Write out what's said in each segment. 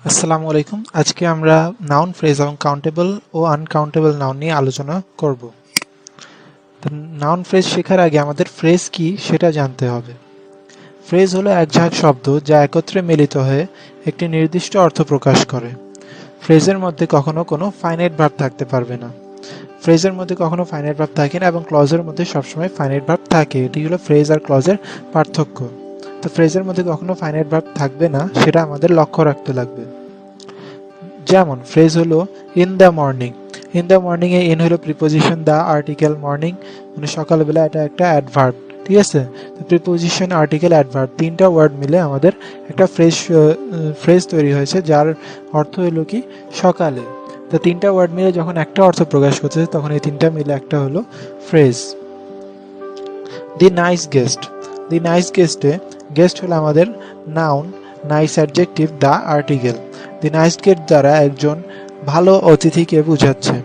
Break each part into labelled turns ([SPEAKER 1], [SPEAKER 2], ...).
[SPEAKER 1] আসসালামু আলাইকুম। আজকে আমরা নাউন ফ্রেজ এবং কাউন্টেবল ও আনকাউন্টেবল নাউন নিয়ে আলোচনা করব। তো নাউন ফ্রেজ শেখার আগে আমাদের ফ্রেজ কি সেটা জানতে হবে। ফ্রেজ হলো একঝাঁক শব্দ যা একত্রে মিলিত হয়ে একটি নির্দিষ্ট অর্থ প্রকাশ করে। ফ্রেজের মধ্যে কখনো কোনো ফাইনাইট ভার্ব থাকতে পারবে না। ফ্রেজের মধ্যে কখনো ফাইনাইট ভার্ব থাকে না এবং ক্লজের মধ্যে সবসময় ফাইনাইট ভার্ব থাকে। এটি হলো ফ্রেজ আর ক্লজের পার্থক্য। তো ফ্রেজের মধ্যে কখনো ফাইনাইট ভার্ব থাকবে না, সেটা আমাদের লক্ষ্য রাখতে লাগবে। যেমন ফ্রেজ হলো in the morning. In the morning A in হলো প্রিপোজিশন, দ্য আর্টিকেল, মর্নিং মানে সকালবেলা, এটা একটা অ্যাডভার্ব। ঠিক আছে, তো প্রিপোজিশন, আর্টিকেল, অ্যাডভার্ব তিনটা ওয়ার্ড মিলে আমাদের একটা ফ্রেজ তৈরি হয়েছে, যার অর্থ হলো কি সকালে। তো তিনটা ওয়ার্ড মিলে যখন একটা অর্থ প্রকাশ করতেছে তখন এই তিনটা মিলে একটা হলো ফ্রেজ। দি নাইস গেস্ট। দি নাইস গেস্টে গেস্ট হলো আমাদের noun, nice adjective, the article. The nice guest দ্বারা একজন ভালো অতিথিকে বোঝাচ্ছে,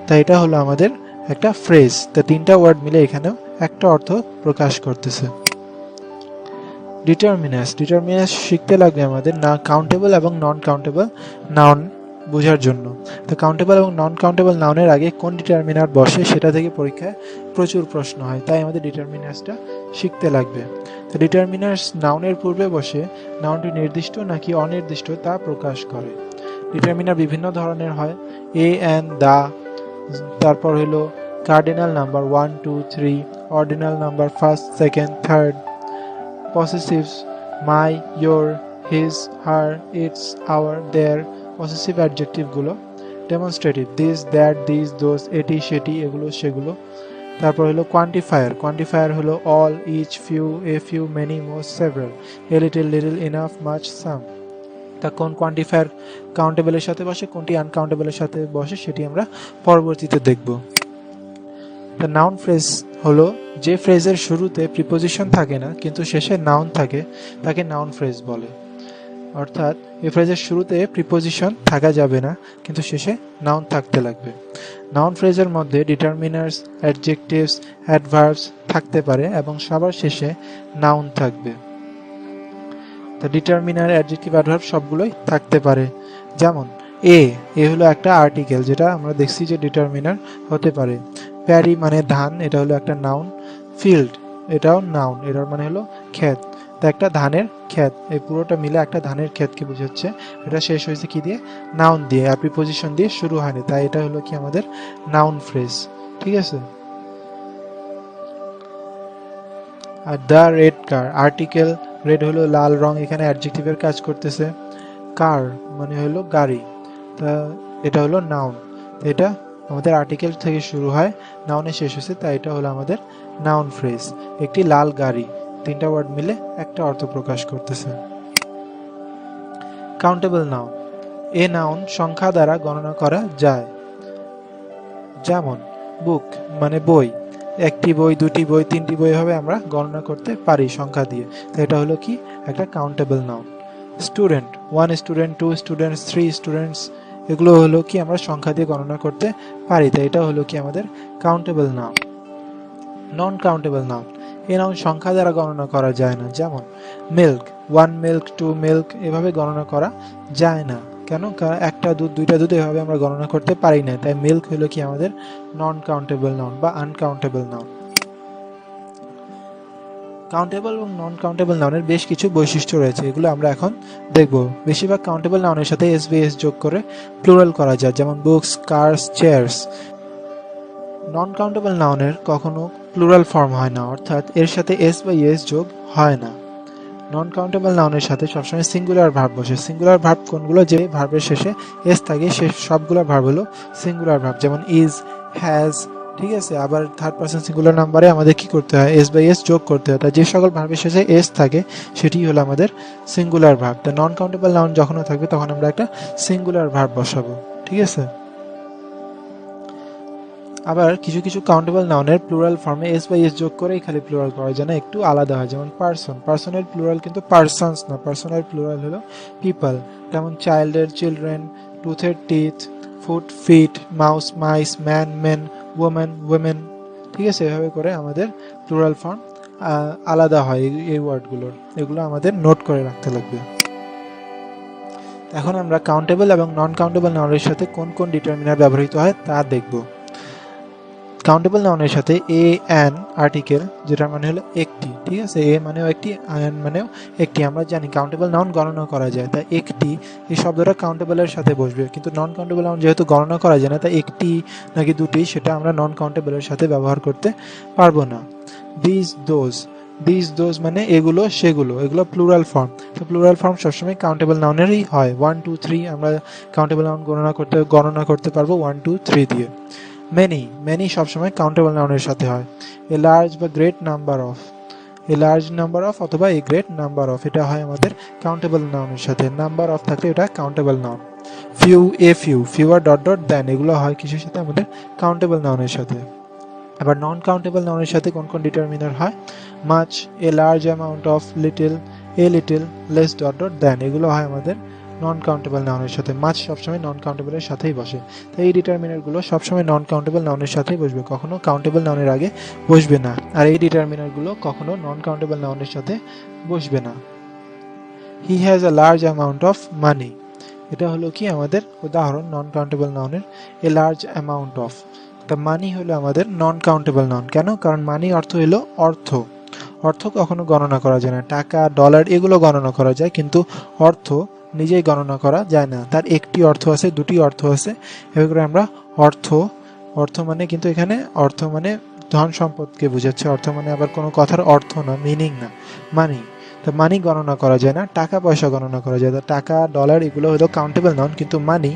[SPEAKER 1] তাই এটা হলো আমাদের একটা ফ্রেজ। তা তিনটা ওয়ার্ড মিলে এখানেও একটা অর্থ প্রকাশ করতেছে। ডিটারমিনাস। ডিটারমিনাস শিখতে লাগবে আমাদের না কাউন্টেবল এবং নন কাউন্টেবল নাউন বোঝার জন্য। তো কাউন্টেবল এবং নন কাউন্টেবল নাউনের আগে কোন ডিটারমিনার বসে সেটা থেকে পরীক্ষায় প্রচুর প্রশ্ন হয়, তাই আমাদের ডিটারমিনাসটা শিখতে লাগবে। তো ডিটারমিনার্স নাউনের পূর্বে বসে নাউনটি নির্দিষ্ট নাকি অনির্দিষ্ট তা প্রকাশ করে। ডিটারমিনার বিভিন্ন ধরনের হয়, এ অ্যান্ড দা, তারপর হলো cardinal number 1 2 3, ordinal number first second third, possessives my, your, his, her, its, our, their, possessive adjective গুলো, demonstrative this, that, these, those, এটি সেটি, এগুলো সেগুলো। তারপর হলো কোয়ান্টিফায়ার। কোয়ান্টিফায়ার হলো all, each, few, a few, many, most, several, a little, little, enough, much, some। তা কোন কোয়ান্টিফায়ার কাউন্টেবলের সাথে বসে, কোনটি আনকাউন্টেবলের সাথে বসে, সেটি আমরা পরবর্তীতে দেখব। দ্য নাউন ফ্রেজ হলো যে ফ্রেজের শুরুতে প্রিপোজিশন থাকে না কিন্তু শেষে নাউন থাকে, তাকে নাউন ফ্রেজ বলে। অর্থাৎ এই ফ্রেজের শুরুতে প্রিপোজিশন থাকা যাবে না কিন্তু শেষে নাউন থাকতে লাগবে। নাউন ফ্রেজের মধ্যে ডিটারমিনার্স, অ্যাডজেক্টিভস, অ্যাডভার্বস থাকতে পারে এবং সবার শেষে নাউন থাকবে। তা ডিটারমিনার, অ্যাডজেক্টিভ, অ্যাডভার্ব সবগুলোই থাকতে পারে। যেমন এ হলো একটা আর্টিকেল, যেটা আমরা দেখছি যে ডিটারমিনার হতে পারে। প্যারি মানে ধান, এটা হলো একটা নাউন। ফিল্ড এটাও নাউন, এটার মানে হলো ক্ষেত। তা একটা ধানের ক্ষেত, এই পুরোটা মিলে একটা ধানের ক্ষেতকে বোঝাচ্ছে। এটা শেষ হয়েছে কি দিয়ে? নাউন দিয়ে, আর প্রিপোজিশন দিয়ে শুরু হয়নি, তাই এটা হলো কি আমাদের নাউন ফ্রেজ। ঠিক আছে। Are the red car, article, red হলো লাল রং, এখানে অ্যাডজেক্টিভের কাজ করতেছে। কার মানে হলো গাড়ি, তা এটা হলো নাউন। এটা আমাদের আর্টিকেল থেকে শুরু হয়, নাউনে শেষ হয়েছে, তাই এটা হলো আমাদের নাউন ফ্রেজ। একটি লাল গাড়ি, তিনটা ওয়ার্ড মিলে একটা অর্থ প্রকাশ করতেছে। কাউন্টেবল নাউন, এ নাউন সংখ্যা দ্বারা গণনা করা যায়। যেমন বুক মানে বই, একটি বই, দুটি বই, তিনটি বই হবে আমরা গণনা করতে পারি সংখ্যা দিয়ে, তো এটা হলো কি একটা countable noun. Student, 1 student, 2 students, 3 students, এগুলো হলো কি আমরা সংখ্যা দিয়ে গণনা করতে পারি, তাই এটা হলো কি আমাদের কাউন্টেবল নাউন। নন কাউন্টেবল নাউন, এই নাউন সংখ্যা দ্বারা গণনা করা যায় না। যেমন মিল্ক, 1 মিল্ক, 2 মিল্ক, এভাবে গণনা করা যায় না। কেন? কারণ একটা দুধ, দুইটা দুধ, এভাবে আমরা গণনা করতে পারি না, তাই মিল্ক হলো কি আমাদের নন কাউন্টেবল নাউন বা আনকাউন্টেবল নাউন। কাউন্টেবল এবং নন কাউন্টেবল নাউনের বেশ কিছু বৈশিষ্ট্য রয়েছে, এগুলো আমরা এখন দেখব। বেশিরভাগ কাউন্টেবল নাউনের সাথে এস বি এস যোগ করে প্লুরাল করা যায়, যেমন books, cars, chairs. Non countable নাউনের কখনো প্লুরাল ফর্ম হয় না, অর্থাৎ এর সাথে এস বা ইএস যোগ হয় না। নন কাউন্টেবল নাউনের সাথে সবসময় সিঙ্গুলার ভার্ব বসে। সিঙ্গুলার ভার্ব কোনগুলো? যে ভার্বের শেষে এস থাকে, সে সবগুলো ভার্ব হলো সিঙ্গুলার ভার্ব, যেমন ইজ, হ্যাজ। ঠিক আছে, আবার থার্ড পারসন সিঙ্গুলার নাম্বারে আমাদের কি করতে হয়? এস বাই এস যোগ করতে হয়। তাই যে সকল ভার্বের শেষে এস থাকে সেটি হলো আমাদের সিঙ্গুলার ভার্ব। তা নন কাউন্টেবল নাউন যখনও থাকবে তখন আমরা একটা সিঙ্গুলার ভার্ব বসাবো। ঠিক আছে। আবার কিছু কিছু কাউন্টেবল নাউনের প্লুরাল ফর্মে এস বাই এস যোগ করেই খালি প্লুরাল করা যায় না, একটু আলাদা হয়। যেমন পারসন, পারসনের প্লুরাল কিন্তু পারসনস না, পারসনের প্লুরাল হলো পিপল। যেমন চাইল্ডের চিলড্রেন, টুথের teeth, foot feet, mouse mice, man men, woman women. ঠিক আছে, এভাবে করে আমাদের প্লুরাল ফর্ম আলাদা হয় এই ওয়ার্ডগুলোর, এগুলো আমাদের নোট করে রাখতে লাগবে। এখন আমরা কাউন্টেবল এবং নন কাউন্টেবল নাউনের সাথে কোন কোন ডিটারমিনার ব্যবহৃত হয় তা দেখব। কাউন্টেবল নাউনের সাথে এ অ্যান আর্টিকেল, যেটার মানে হলো একটি, ঠিক আছে, এ মানেও একটি, অ্যান মানেও একটি। আমরা জানি কাউন্টেবল নাউন গণনা করা যায়, তাই একটি এই শব্দটা কাউন্টেবলের সাথে বসবে, কিন্তু নন কাউন্টেবল নাউন যেহেতু গণনা করা যায় না, তাই একটি নাকি দুটি সেটা আমরা নন কাউন্টেবলের সাথে ব্যবহার করতে পারবো না। দিস দোজ মানে এগুলো সেগুলো, এগুলো প্লুরাল ফর্ম। তো প্লুরাল ফর্ম সবসময় কাউন্টেবল নাউনেরই হয়। 1 2 3 আমরা কাউন্টেবল নাউন গণনা করতে পারবো 1 2 3 দিয়ে। মেনি সবসময় কাউন্টেবল নাউনের সাথে হয়। এ লার্জ বা গ্রেট নাম্বার অফ অথবা এ গ্রেট নাম্বার অফ, এটা হয় আমাদের কাউন্টেবল নাউনের সাথে। নাম্বার অফ থাকলে এটা countable noun. Fewer dot dot than, এগুলো হয় কিসের সাথে? আমাদের কাউন্টেবল নাউনের সাথে। আবার নন কাউন্টেবল নাউনের সাথে কোন কোন ডিটারমিনার হয়? Much, a large amount of, little, a little, less dot dot than, এগুলো হয় আমাদের নন কাউন্টেবল নাউনের সাথে। মাছ সবসময় নন কাউন্টেবলের সাথেই বসে, তাই এই ডিটারমিনারগুলো সবসময় নন কাউন্টেবল নাউনের সাথেই বসবে, কখনো কাউন্টেবল নাউনের আগে বসবে না। আর এই ডিটারমিনারগুলো কখনো নন কাউন্টেবল নাউনের সাথে বসবে না। He has a large amount of money, এটা হলো কি আমাদের উদাহরণ নন কাউন্টেবল নাউনের। এ লার্জ অ্যামাউন্ট অফ, তা মানি হলো আমাদের নন কাউন্টেবল নাউন। কেন? কারণ মানি অর্থ হলো অর্থ। অর্থ কখনো গণনা করা যায় না। টাকা, ডলার এগুলো গণনা করা যায়, কিন্তু অর্থ নিজেই গণনা করা যায় না। তার একটি অর্থ আছে, দুটি অর্থ আছে, এভাবে করে আমরা অর্থ মানে, কিন্তু এখানে অর্থ মানে ধন সম্পদকে বোঝাচ্ছে। অর্থ মানে আবার কোনো কথার অর্থ না, মিনিং না, মানি। তো মানি গণনা করা যায় না, টাকা পয়সা গণনা করা যায়। টাকা, ডলার এগুলো হলো কাউন্টেবল নাউন, কিন্তু মানি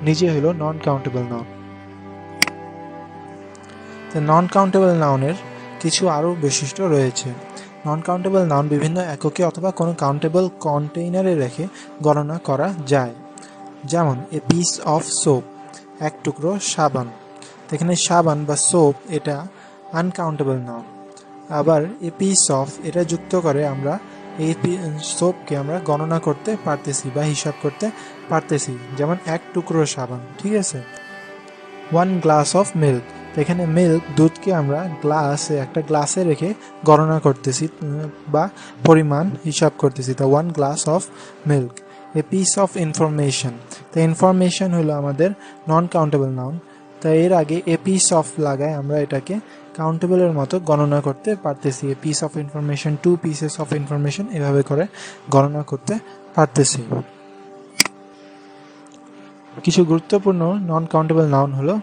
[SPEAKER 1] নিজে হলো নন কাউন্টেবল নাউন। নন কাউন্টেবল নাউনের কিছু আরও বৈশিষ্ট্য রয়েছে। নন কাউন্টেবল নাউন বিভিন্ন এককে অথবা কোনো কাউন্টেবল কন্টেইনারে রেখে গণনা করা যায়। যেমন এ পিস অফ সোপ, এক টুকরো সাবান। এখানে সাবান বা সোপ এটা আনকাউন্টেবল নাউন। আবার এ পিস অফ এটা যুক্ত করে আমরা এই সোপকে আমরা গণনা করতে পারতেছি বা হিসাব করতে পারতেছি। যেমন এক টুকরো সাবান, ঠিক আছে। 1 গ্লাস অফ মিল্ক, এখানে মিল্ক দুধকে আমরা একটা গ্লাসে রেখে গণনা করতেছি বা পরিমাণ হিসাব করতেছি। তা 1 glass of milk. A piece of information, তো ইনফরমেশন হলো আমাদের নন কাউন্টেবল নাউন। তাই এর আগে এ পিস অফ লাগায় আমরা এটাকে কাউন্টেবলের মতো গণনা করতে পারতেছি। A piece of information, 2 pieces of information, এভাবে করে গণনা করতে পারতেছি। কিছু গুরুত্বপূর্ণ নন কাউন্টেবল নাউন হলো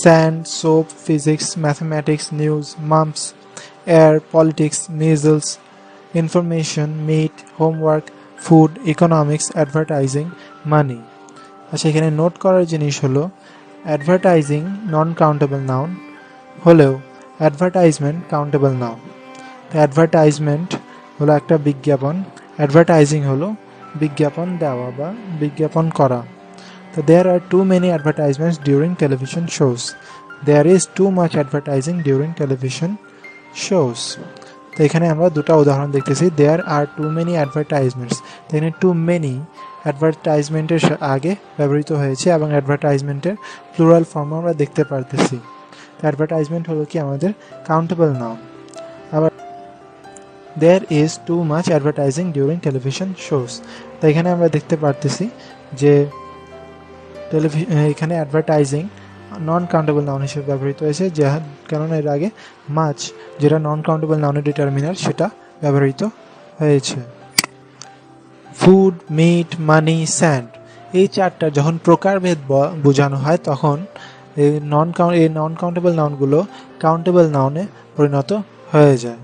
[SPEAKER 1] sand, soap, physics, mathematics, news, mumps, air, politics, measles, information, meat, homework, food, economics, advertising, money. আচ্ছা, এখানে নোট করার জিনিস হলো অ্যাডভার্টাইজিং নন কাউন্টেবল নাউন হলেও অ্যাডভার্টাইজমেন্ট কাউন্টেবল নাউন। অ্যাডভার্টাইজমেন্ট হলো একটা বিজ্ঞাপন, অ্যাডভার্টাইজিং হলো বিজ্ঞাপন দেওয়া বা বিজ্ঞাপন করা। So there are too many advertisements during television shows. There is too much advertising during television shows. তো এখানে আমরা দুটো উদাহরণ দেখতেছি। There are too many advertisements, তো এখানে too many অ্যাডভার্টাইজমেন্টের আগে ব্যবহৃত হয়েছে এবং অ্যাডভার্টাইজমেন্টের প্লুরাল ফর্ম আমরা দেখতে পারতেছি। অ্যাডভার্টাইজমেন্ট হলো কি আমাদের কাউন্টেবল নাউন। আবার there is too much advertising during television shows, তো এখানে আমরা দেখতে পারতেছি যে এখানে অ্যাডভার্টাইজিং নন কাউন্টেবল নাউন হিসেবে ব্যবহৃত হয়েছে, কারণ এর আগে মাছ যেটা নন কাউন্টেবল নাউনের ডিটারমিনার সেটা ব্যবহৃত হয়েছে। ফুড, মিট, মানি, স্যান্ড, এই চারটা যখন প্রকারভেদ বোঝানো হয় তখন এই নন কাউন্টেবল নাউনগুলো কাউন্টেবল নাউনে পরিণত হয়ে যায়।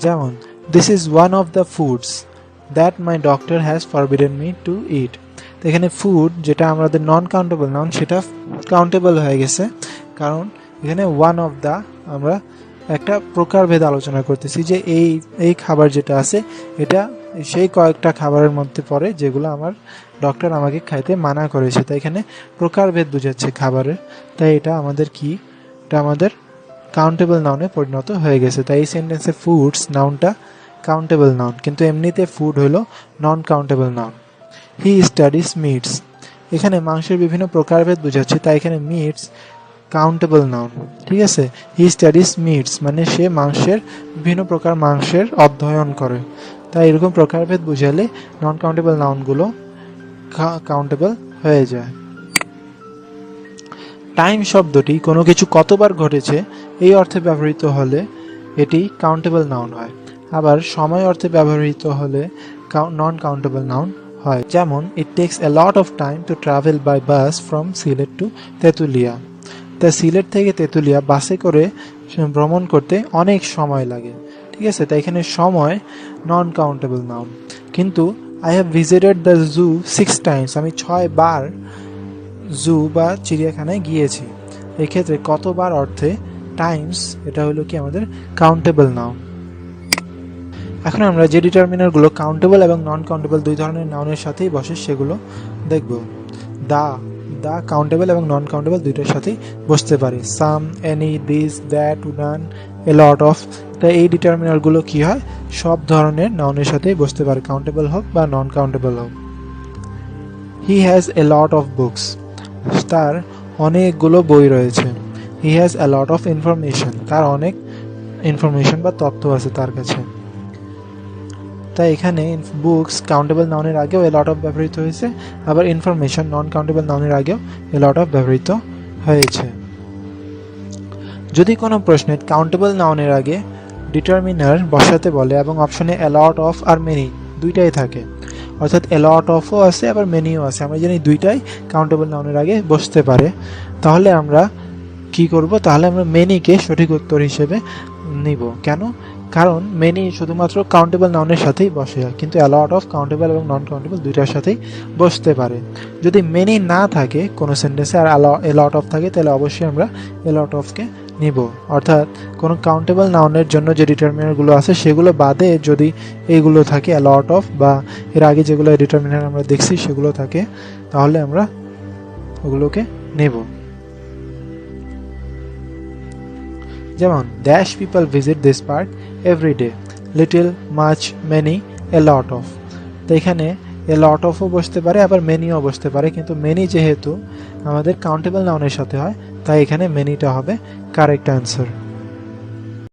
[SPEAKER 1] যেমন this is one of the foods that my doctor has forbidden me to eat. তো এখানে ফুড যেটা আমাদের নন কাউন্টেবল নাউন সেটা কাউন্টেবল হয়ে গেছে, কারণ এখানে ওয়ান অফ দ্য আমরা একটা প্রকারভেদ আলোচনা করতেছি যে এই খাবার যেটা আছে এটা সেই কয়েকটা খাবারের মধ্যে পড়ে যেগুলো আমার ডক্টর আমাকে খাইতে মানা করেছে। তাই এখানে প্রকারভেদ বোঝাচ্ছে খাবারের, তাই এটা আমাদের এটা আমাদের কাউন্টেবল নাউনে পরিণত হয়ে গেছে। তাই এই সেন্টেন্সে ফুডস নাউনটা কাউন্টেবল নাউন, কিন্তু এমনিতে ফুড হলো নন countable noun. He studies meets, এখানে মাংসের বিভিন্ন প্রকারভেদ বোঝাচ্ছে, তাই এখানে মিটস কাউন্টেবল নাউন, ঠিক আছে। হি স্টাডিজ মিটস মানে সে বিভিন্ন প্রকার মাংসের অধ্যয়ন করে, তাই এরকম প্রকারভেদ বুঝালে নন কাউন্টেবল নাউনগুলো কাউন্টেবল হয়ে যায়। টাইম শব্দটি কোনো কিছু কতবার ঘটেছে এই অর্থে ব্যবহৃত হলে এটি কাউন্টেবল নাউন হয়, আবার সময় অর্থে ব্যবহৃত হলে নন কাউন্টেবল নাউন হয়। যেমন it takes a lot of time to travel by bus from Sylhet to Tetulia. তা সিলেট থেকে তেঁতুলিয়া বাসে করে ভ্রমণ করতে অনেক সময় লাগে, ঠিক আছে। তাই এখানে সময় নন কাউন্টেবল নাউন। কিন্তু I have visited the zoo 6 times, আমি 6 বার জু বা চিড়িয়াখানায় গিয়েছি। এক্ষেত্রে কতবার অর্থে টাইমস, এটা হলো কি আমাদের কাউন্টেবল নাউন। এখন আমরা যে ডিটারমিনারগুলো কাউন্টেবল এবং নন কাউন্টেবল দুই ধরনের নাউনের সাথেই বসে সেগুলো দেখব। দা কাউন্টেবল এবং নন কাউন্টেবল দুইটার সাথেই বসতে পারে। Some, any, this, that, none, a lot of. তাই এই ডিটারমিনারগুলো কি হয়, সব ধরনের নাউনের সাথেই বসতে পারে, কাউন্টেবল হোক বা নন কাউন্টেবল হোক। He has a lot of books, তার অনেকগুলো বই রয়েছে। He has a lot of information, তার অনেক ইনফরমেশন বা তথ্য আছে তার কাছে। তাই এখানে বুকস কাউন্টেবল নাউনের আগেও এ লট অফ ব্যবহৃত হয়েছে, আবার ইনফরমেশন নন কাউন্টেবল নাউনের আগেও এ লট অফ ব্যবহৃত হয়েছে। যদি কোনো প্রশ্নে কাউন্টেবল নাউনের আগে ডিটারমিনার বসাতে বলে এবং অপশনে এ লট অফ আর মেনি দুইটাই থাকে, অর্থাৎ এ লট অফও আছে আবার মেনিও আছে, আমরা জানি দুইটাই কাউন্টেবল নাউনের আগে বসতে পারে, তাহলে আমরা কি করব, তাহলে আমরা মেনিকে সঠিক উত্তর হিসেবে নিব। কেন? কারণ মেনি শুধুমাত্র কাউন্টেবল নাউনের সাথেই বসে, কিন্তু এ লট অফ কাউন্টেবল এবং নন কাউন্টেবল দুইটার সাথেই বসতে পারে। যদি মেনি না থাকে কোনো সেন্টেন্সে আর এ লট অফ থাকে, তাহলে অবশ্যই আমরা এ লট অফকে নিব। অর্থাৎ কোনো কাউন্টেবল নাউনের জন্য যে ডিটারমিনারগুলো আছে সেগুলো বাদে যদি এইগুলো থাকে, এ লট অফ বা এর আগে যেগুলো ডিটারমিনার আমরা দেখছি সেগুলো থাকে, তাহলে আমরা ওগুলোকে নেব। যেমন dash people visit this park every day, little, much, many, A lot of. তো এখানে এ লট অফও বসতে পারে আবার মেনিও বসতে পারে, কিন্তু মেনি যেহেতু আমাদের কাউন্টেবল নাউনের সাথে হয় তাই এখানে মেনিটা হবে কারেক্ট অ্যান্সার।